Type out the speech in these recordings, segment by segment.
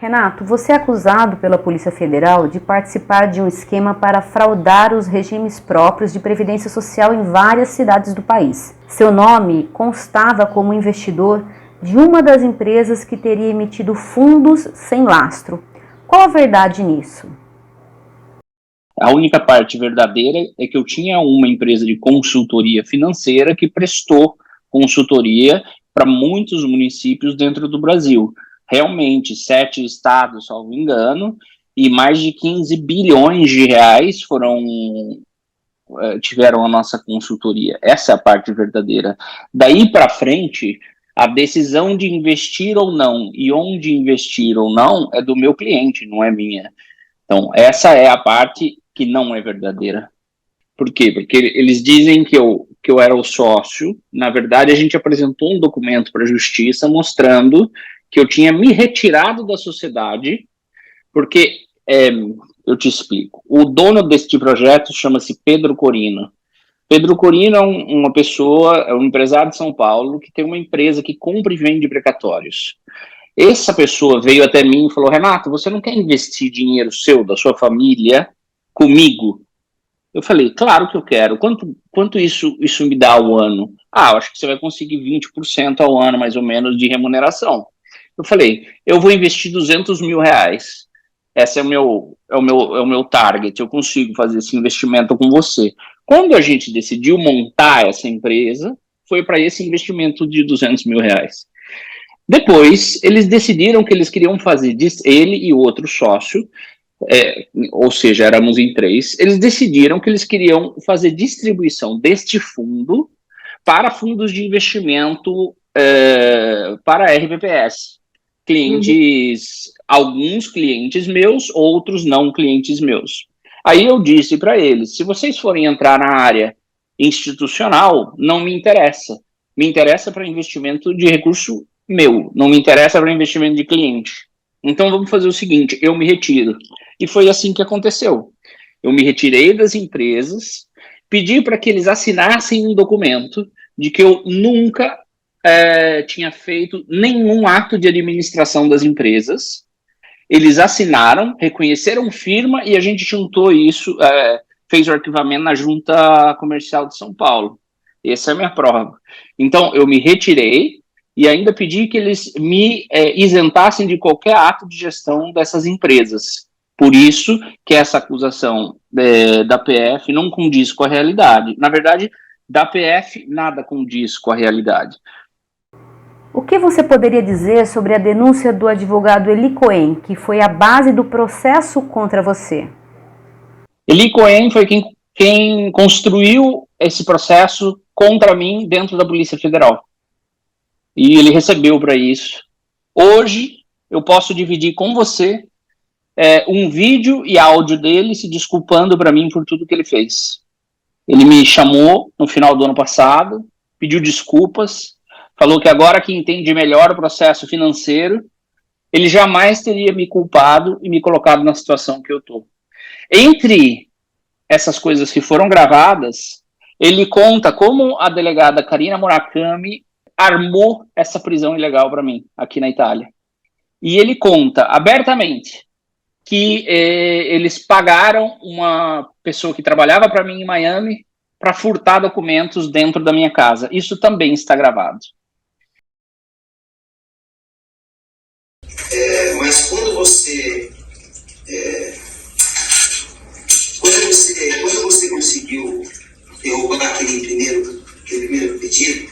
Renato, você é acusado pela Polícia Federal de participar de um esquema para fraudar os regimes próprios de previdência social em várias cidades do país. Seu nome constava como investidor de uma das empresas que teria emitido fundos sem lastro. Qual a verdade nisso? A única parte verdadeira é que eu tinha uma empresa de consultoria financeira que prestou consultoria para muitos municípios dentro do Brasil. Realmente, 7 estados, salvo engano, e mais de 15 bilhões de reais tiveram a nossa consultoria. Essa é a parte verdadeira. Daí para frente, a decisão de investir ou não e onde investir ou não é do meu cliente, não é minha. Então, essa é a parte que não é verdadeira. Por quê? Porque eles dizem que eu era o sócio. Na verdade, a gente apresentou um documento para a Justiça mostrando que eu tinha me retirado da sociedade, porque, eu te explico, o dono deste projeto chama-se Pedro Corino. Pedro Corino é uma pessoa, é um empresário de São Paulo, que tem uma empresa que compra e vende precatórios. Essa pessoa veio até mim e falou: Renato, você não quer investir dinheiro seu, da sua família, comigo? Eu falei: claro que eu quero. Quanto isso me dá ao ano? Eu acho que você vai conseguir 20% ao ano, mais ou menos, de remuneração. Eu falei: eu vou investir 200 mil reais. Esse é o meu target. Eu consigo fazer esse investimento com você. Quando a gente decidiu montar essa empresa, foi para esse investimento de 200 mil reais. Depois, eles decidiram que eles queriam fazer, ele e o outro sócio, ou seja, éramos em 3, eles decidiram que eles queriam fazer distribuição deste fundo para fundos de investimento para RBPS. Clientes, alguns clientes meus, outros não clientes meus. Aí eu disse para eles: se vocês forem entrar na área institucional, não me interessa. Me interessa para investimento de recurso meu, não me interessa para investimento de cliente. Então vamos fazer o seguinte: eu me retiro. E foi assim que aconteceu. Eu me retirei das empresas, pedi para que eles assinassem um documento de que eu nunca tinha feito nenhum ato de administração das empresas. Eles assinaram, reconheceram firma e a gente juntou isso, fez o arquivamento na Junta Comercial de São Paulo. Essa é a minha prova. Então, eu me retirei e ainda pedi que eles me isentassem de qualquer ato de gestão dessas empresas. Por isso que essa acusação da PF não condiz com a realidade. Na verdade, da PF nada condiz com a realidade. O que você poderia dizer sobre a denúncia do advogado Eli Cohen, que foi a base do processo contra você? Eli Cohen foi quem construiu esse processo contra mim dentro da Polícia Federal. E ele recebeu para isso. Hoje, eu posso dividir com você um vídeo e áudio dele se desculpando para mim por tudo que ele fez. Ele me chamou no final do ano passado, pediu desculpas, falou que agora que entende melhor o processo financeiro, ele jamais teria me culpado e me colocado na situação que eu estou. Entre essas coisas que foram gravadas, ele conta como a delegada Karina Murakami armou essa prisão ilegal para mim, aqui na Itália. E ele conta abertamente que eles pagaram uma pessoa que trabalhava para mim em Miami para furtar documentos dentro da minha casa. Isso também está gravado. Mas quando você conseguiu derrubar aquele primeiro pedido,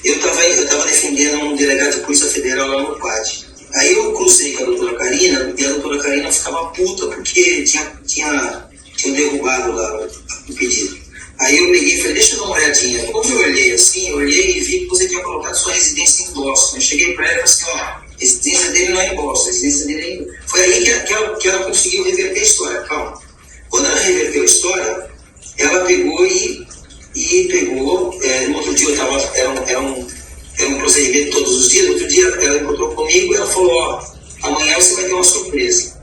eu estava defendendo um delegado de Polícia Federal lá no PAD. Aí eu cruzei com a doutora Karina, e a doutora Karina ficava puta porque tinha derrubado lá o pedido. Aí eu peguei e falei: deixa eu dar uma olhadinha. Quando eu olhei assim, eu olhei e vi que você tinha colocado sua residência em Boston. Eu cheguei para ela e falei assim: ó, a residência dele não é em Boston, a residência dele é em... Foi aí que ela conseguiu reverter a história. Calma. Quando ela reverteu a história, ela pegou no outro dia era um procedimento todos os dias. Outro dia ela encontrou comigo e ela falou: ó, amanhã você vai ter uma surpresa.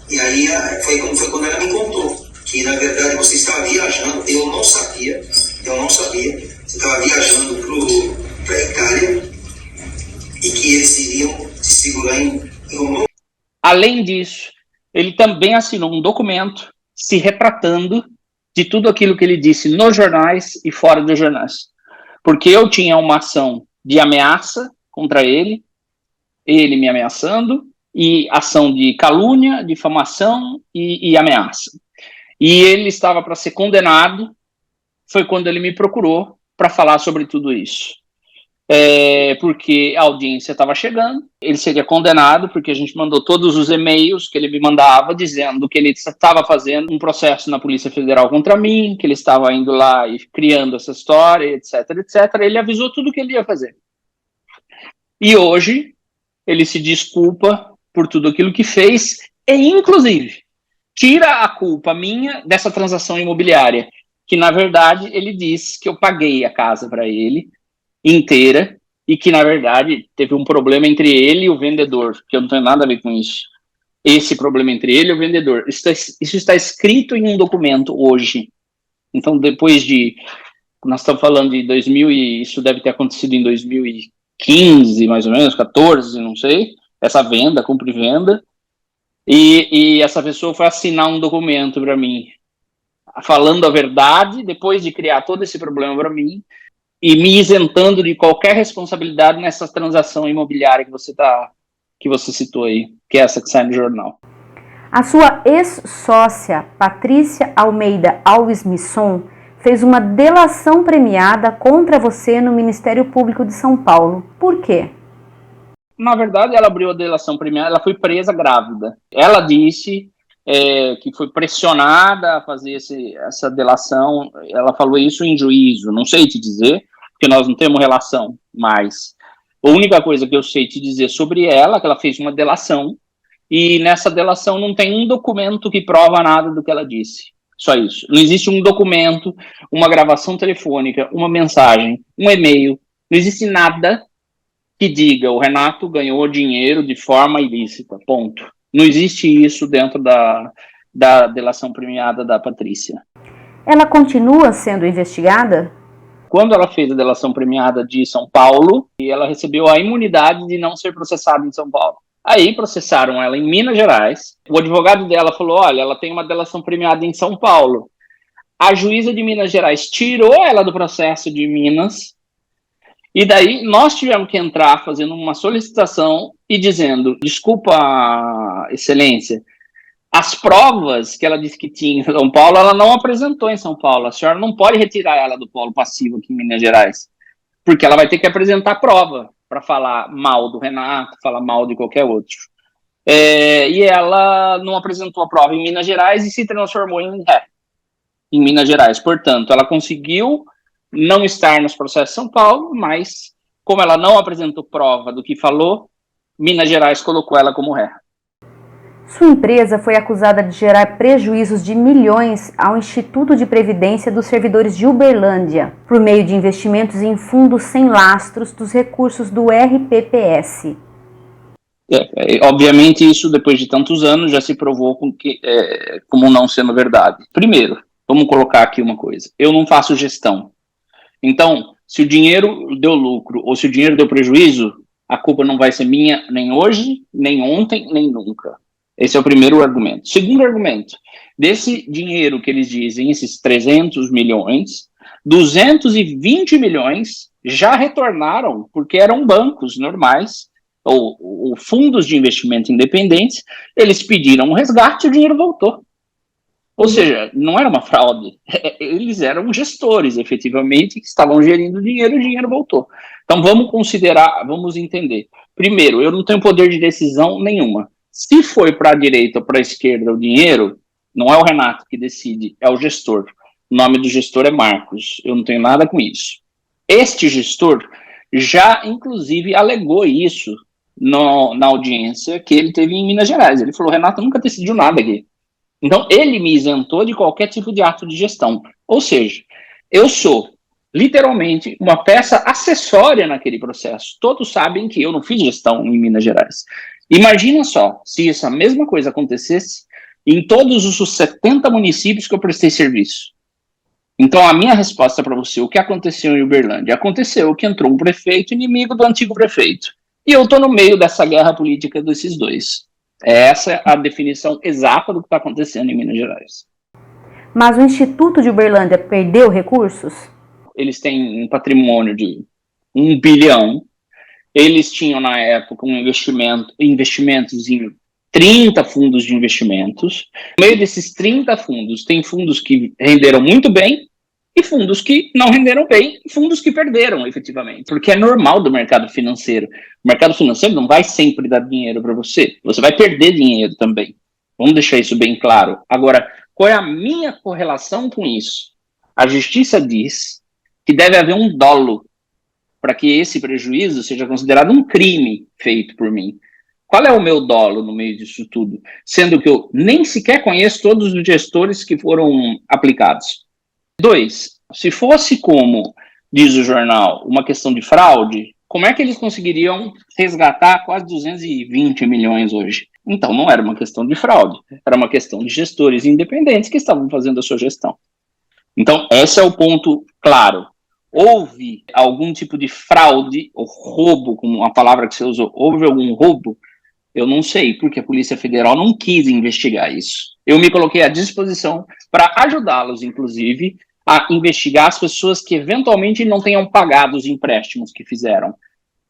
E aí foi quando ela me contou que na verdade você estava viajando. Eu não sabia, você estava viajando para a Itália e que eles iriam se segurar em Roma. Além disso, ele também assinou um documento se retratando de tudo aquilo que ele disse nos jornais e fora dos jornais. Porque eu tinha uma ação de ameaça contra ele me ameaçando, e ação de calúnia, difamação e ameaça. E ele estava para ser condenado, foi quando ele me procurou para falar sobre tudo isso. Porque a audiência estava chegando, ele seria condenado, porque a gente mandou todos os e-mails que ele me mandava, dizendo que ele estava fazendo um processo na Polícia Federal contra mim, que ele estava indo lá e criando essa história, etc, etc. Ele avisou tudo o que ele ia fazer. E hoje, ele se desculpa por tudo aquilo que fez, e inclusive, tira a culpa minha dessa transação imobiliária, que na verdade ele diz que eu paguei a casa para ele, inteira, e que na verdade teve um problema entre ele e o vendedor, que eu não tenho nada a ver com isso. Esse problema entre ele e o vendedor, isso está escrito em um documento hoje. Então depois nós estamos falando de 2000 e isso deve ter acontecido em 2015, mais ou menos, 14, não sei, essa venda, compra e venda, e essa pessoa foi assinar um documento para mim, falando a verdade, depois de criar todo esse problema para mim, e me isentando de qualquer responsabilidade nessa transação imobiliária que você citou aí, que é essa que sai no jornal. A sua ex-sócia, Patrícia Almeida Alves Misson, fez uma delação premiada contra você no Ministério Público de São Paulo. Por quê? Na verdade, ela abriu a delação premiada, ela foi presa grávida. Ela disse que foi pressionada a fazer essa delação, ela falou isso em juízo, não sei te dizer, porque nós não temos relação, mas a única coisa que eu sei te dizer sobre ela, que ela fez uma delação, e nessa delação não tem um documento que prova nada do que ela disse, só isso. Não existe um documento, uma gravação telefônica, uma mensagem, um e-mail, não existe nada que diga o Renato ganhou dinheiro de forma ilícita, ponto. Não existe isso dentro da delação premiada da Patrícia. Ela continua sendo investigada? Quando ela fez a delação premiada de São Paulo, ela recebeu a imunidade de não ser processada em São Paulo. Aí processaram ela em Minas Gerais. O advogado dela falou, olha, ela tem uma delação premiada em São Paulo. A juíza de Minas Gerais tirou ela do processo de Minas. E daí nós tivemos que entrar fazendo uma solicitação e dizendo, desculpa, excelência, as provas que ela disse que tinha em São Paulo, ela não apresentou em São Paulo. A senhora não pode retirar ela do polo passivo aqui em Minas Gerais, porque ela vai ter que apresentar prova para falar mal do Renato, falar mal de qualquer outro. E ela não apresentou a prova em Minas Gerais e se transformou em ré em Minas Gerais. Portanto, ela conseguiu não estar nos processos de São Paulo, mas como ela não apresentou prova do que falou, Minas Gerais colocou ela como ré. Sua empresa foi acusada de gerar prejuízos de milhões ao Instituto de Previdência dos Servidores de Uberlândia, por meio de investimentos em fundos sem lastros dos recursos do RPPS. Obviamente isso, depois de tantos anos, já se provou como não sendo verdade. Primeiro, vamos colocar aqui uma coisa, eu não faço gestão. Então, se o dinheiro deu lucro ou se o dinheiro deu prejuízo, a culpa não vai ser minha nem hoje, nem ontem, nem nunca. Esse é o primeiro argumento. Segundo argumento, desse dinheiro que eles dizem, esses 300 milhões, 220 milhões já retornaram, porque eram bancos normais, ou fundos de investimento independentes, eles pediram um resgate e o dinheiro voltou. Ou seja, não era uma fraude, eles eram gestores, efetivamente, que estavam gerindo dinheiro e o dinheiro voltou. Então vamos considerar, vamos entender. Primeiro, eu não tenho poder de decisão nenhuma. Se foi para a direita ou para a esquerda o dinheiro, não é o Renato que decide, é o gestor. O nome do gestor é Marcos, eu não tenho nada com isso. Este gestor já, inclusive, alegou isso na audiência que ele teve em Minas Gerais. Ele falou, Renato nunca decidiu nada aqui. Então, ele me isentou de qualquer tipo de ato de gestão. Ou seja, eu sou, literalmente, uma peça acessória naquele processo. Todos sabem que eu não fiz gestão em Minas Gerais. Imagina só, se essa mesma coisa acontecesse em todos os 70 municípios que eu prestei serviço. Então, a minha resposta para você, o que aconteceu em Uberlândia? Aconteceu que entrou um prefeito inimigo do antigo prefeito. E eu estou no meio dessa guerra política desses dois. Essa é a definição exata do que está acontecendo em Minas Gerais. Mas o Instituto de Uberlândia perdeu recursos? Eles têm um patrimônio de 1 bilhão. Eles tinham, na época, investimentos em 30 fundos de investimentos. No meio desses 30 fundos, tem fundos que renderam muito bem e fundos que não renderam bem, e fundos que perderam, efetivamente. Porque é normal do mercado financeiro. O mercado financeiro não vai sempre dar dinheiro para você. Você vai perder dinheiro também. Vamos deixar isso bem claro. Agora, qual é a minha correlação com isso? A justiça diz que deve haver um dolo para que esse prejuízo seja considerado um crime feito por mim. Qual é o meu dolo no meio disso tudo? Sendo que eu nem sequer conheço todos os gestores que foram aplicados. 2, se fosse como diz o jornal, uma questão de fraude, como é que eles conseguiriam resgatar quase 220 milhões hoje? Então não era uma questão de fraude, era uma questão de gestores independentes que estavam fazendo a sua gestão. Então esse é o ponto claro. Houve algum tipo de fraude ou roubo, como a palavra que você usou, houve algum roubo? Eu não sei, porque a Polícia Federal não quis investigar isso. Eu me coloquei à disposição para ajudá-los, inclusive, a investigar as pessoas que eventualmente não tenham pagado os empréstimos que fizeram.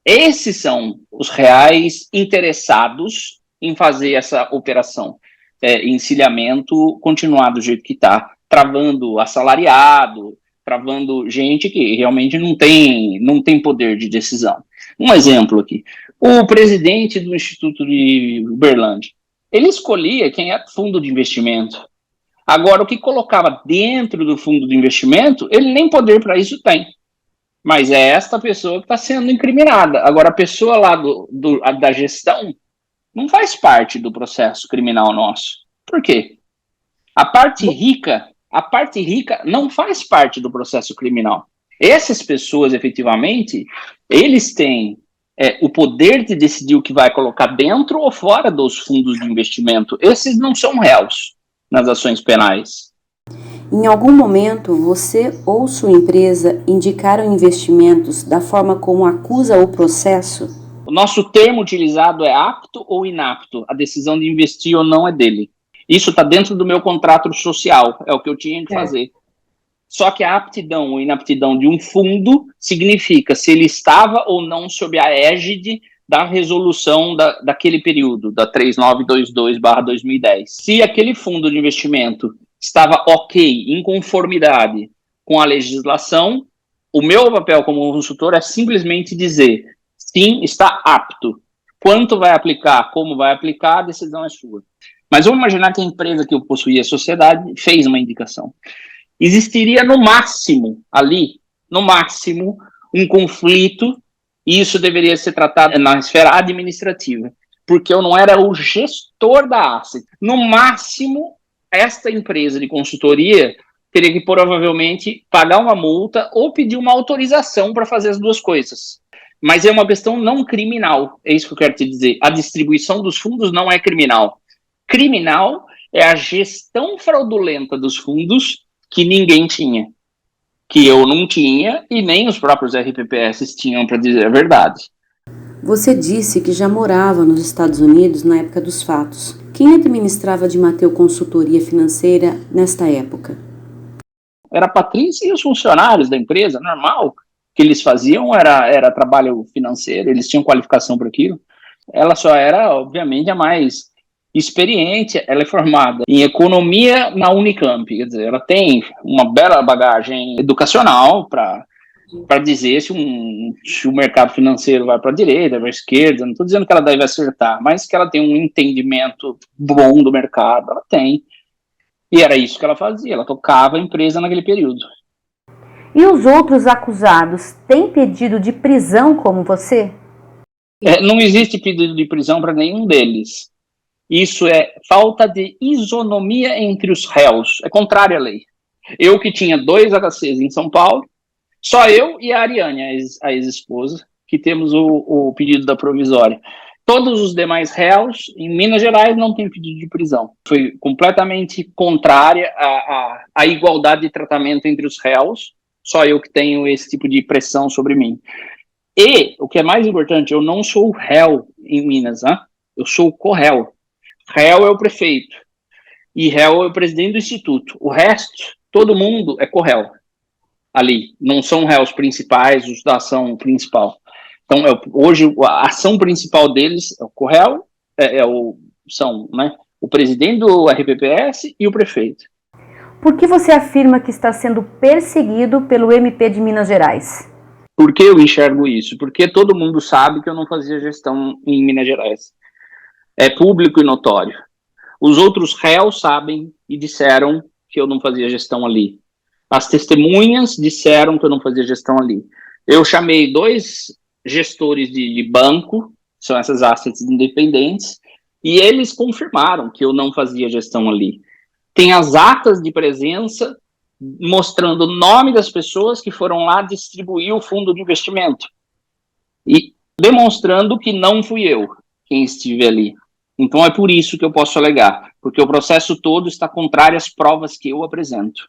Esses são os reais interessados em fazer essa operação. Encilhamento continuar do jeito que está, travando assalariado, travando gente que realmente não tem poder de decisão. Um exemplo aqui. O presidente do Instituto de Uberlândia, ele escolhia quem é fundo de investimento. Agora, o que colocava dentro do fundo de investimento, ele nem poder para isso tem. Mas é esta pessoa que está sendo incriminada. Agora, a pessoa lá da gestão não faz parte do processo criminal nosso. Por quê? A parte rica não faz parte do processo criminal. Essas pessoas, efetivamente, eles têm o poder de decidir o que vai colocar dentro ou fora dos fundos de investimento. Esses não são réus nas ações penais. Em algum momento, você ou sua empresa indicaram investimentos da forma como acusa o processo? O nosso termo utilizado é apto ou inapto. A decisão de investir ou não é dele. Isso está dentro do meu contrato social, é o que eu tinha que fazer. Só que a aptidão ou inaptidão de um fundo significa se ele estava ou não sob a égide da resolução daquele período, da 3922/2010. Se aquele fundo de investimento estava ok, em conformidade com a legislação, o meu papel como consultor é simplesmente dizer, sim, está apto. Quanto vai aplicar, como vai aplicar, a decisão é sua. Mas vamos imaginar que a empresa que eu possuía, a sociedade, fez uma indicação. Existiria no máximo, um conflito, e isso deveria ser tratado na esfera administrativa, porque eu não era o gestor da asset. No máximo, esta empresa de consultoria teria que provavelmente pagar uma multa ou pedir uma autorização para fazer as duas coisas. Mas é uma questão não criminal, é isso que eu quero te dizer. A distribuição dos fundos não é criminal. Criminal é a gestão fraudulenta dos fundos que ninguém tinha, que eu não tinha e nem os próprios RPPS tinham, para dizer a verdade. Você disse que já morava nos Estados Unidos na época dos fatos. Quem administrava de Mateu Consultoria Financeira nesta época? Era a Patrícia e os funcionários da empresa, normal. O que eles faziam era trabalho financeiro, eles tinham qualificação para aquilo. Ela só era, obviamente, a mais experiente, ela é formada em economia na Unicamp, quer dizer, ela tem uma bela bagagem educacional para dizer se o mercado financeiro vai para a direita, para a esquerda. Não estou dizendo que ela deve acertar, mas que ela tem um entendimento bom do mercado, ela tem. E era isso que ela fazia, ela tocava a empresa naquele período. E os outros acusados têm pedido de prisão como você? Não existe pedido de prisão para nenhum deles. Isso é falta de isonomia entre os réus. É contrário à lei. Eu que tinha 2 HCs em São Paulo, só eu e a Ariane, a ex-esposa, que temos o pedido da provisória. Todos os demais réus, em Minas Gerais, não têm pedido de prisão. Foi completamente contrária à igualdade de tratamento entre os réus. Só eu que tenho esse tipo de pressão sobre mim. E, o que é mais importante, eu não sou o réu em Minas, né? Eu sou o co-réu. réu é o prefeito e réu é o presidente do instituto. O resto, todo mundo é corréu ali, não são réus principais, os da ação principal. Então, hoje, a ação principal deles é o corréu, são, né, o presidente do RPPS e o prefeito. Por que você afirma que está sendo perseguido pelo MP de Minas Gerais? Por que eu enxergo isso? Porque todo mundo sabe que eu não fazia gestão em Minas Gerais. É público e notório. Os outros réus sabem e disseram que eu não fazia gestão ali. As testemunhas disseram que eu não fazia gestão ali. Eu chamei 2 gestores de banco, são essas assets independentes, e eles confirmaram que eu não fazia gestão ali. Tem as atas de presença mostrando o nome das pessoas que foram lá distribuir o fundo de investimento e demonstrando que não fui eu quem estive ali. Então é por isso que eu posso alegar, porque o processo todo está contrário às provas que eu apresento.